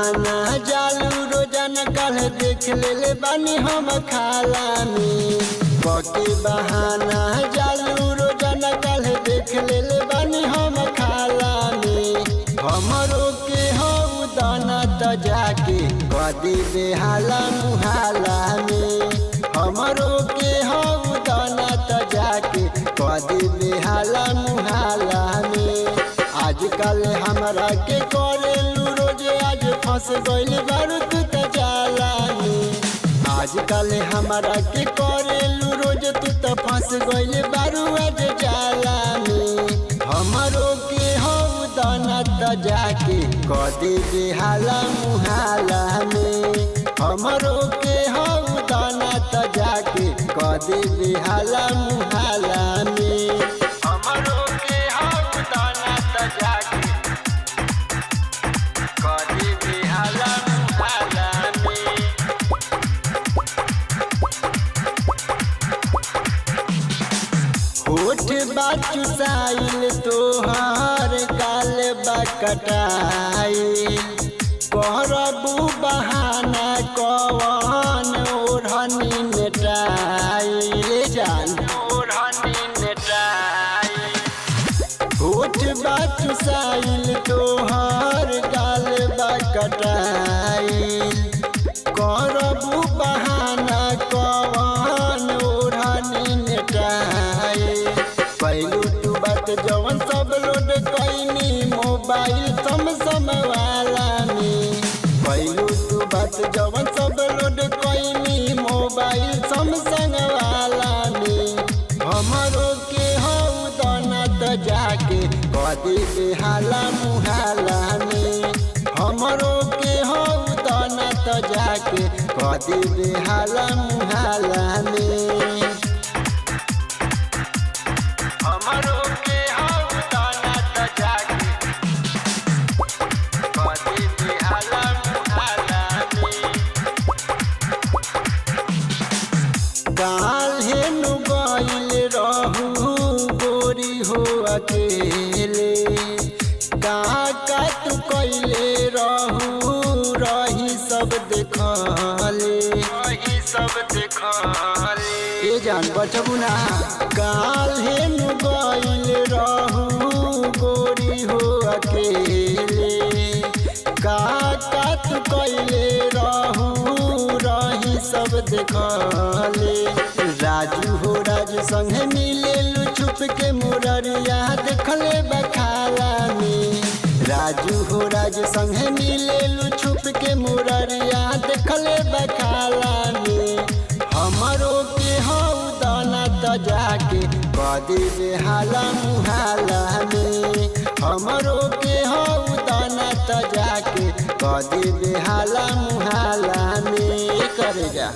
बहाना जालू रोजाना कल देख ले बानी हम खाला में पके बहाना जालू रोजाना कल देख ले बानी हम खाला में हमरो के हो दाना त जाके कदी बेहाला मुहाला में हमरो के हो दाना त जाके कदी बेहाला मुहाला में आजकल हमरा के करेलू रोज आज फंस गइल बारू तू त जाला में आजकल हमरा के करेलू रोज तू त फंस गइल बारू आज जाला में हमरो के हो दाना त जाके कदी बेहाला मुहाला में हमरो के हो दाना त जाके कदी बेहाला मुहाला में हमरो के हो दाना त जाके कदी बेहाला मुहाला में होठ बाचू साइल तोहार काल बकटाई कहरबू बहाना कवन ओढ़नी नेटाई ले जान ओढ़नी नेटाई होठ बाचू साइल तोहार काल बकटाई कहरबू बहाना कवन ओढ़नी नेटाई पहलू तू बात जवन सब लोड कैनी मोबाइल सम वाला में पहलू तू बात जवन सब लोड कैनी मोबाइल सम वाला में हमरो के हो दाना त जाके कदी बेहाला मुहाला में हमरो के हो दाना त जाके कदी बेहाला मुहाला में हमरो के हो दाना त जाके कदी बेहाला मुहाला में काल्हे नु गइल रहू गोरी हो अकेले का तू कइले रहू रही सब देखले ए जान बचबू ना काल्हे नु गइल रहू गोरी हो अकेले का तू कइले रहू रही सब देखले राजू हो राजू संगे मिले छुप के मुररिया देखले बखाला में राजू हो राजू संगे मिले छुप के मुररिया देखले बखाला में हमरो के हो दाना त जाके कदी बेहाला मुहाला में हमरो के हो दाना त जाके कदी बेहाला मुहाला में करे जा।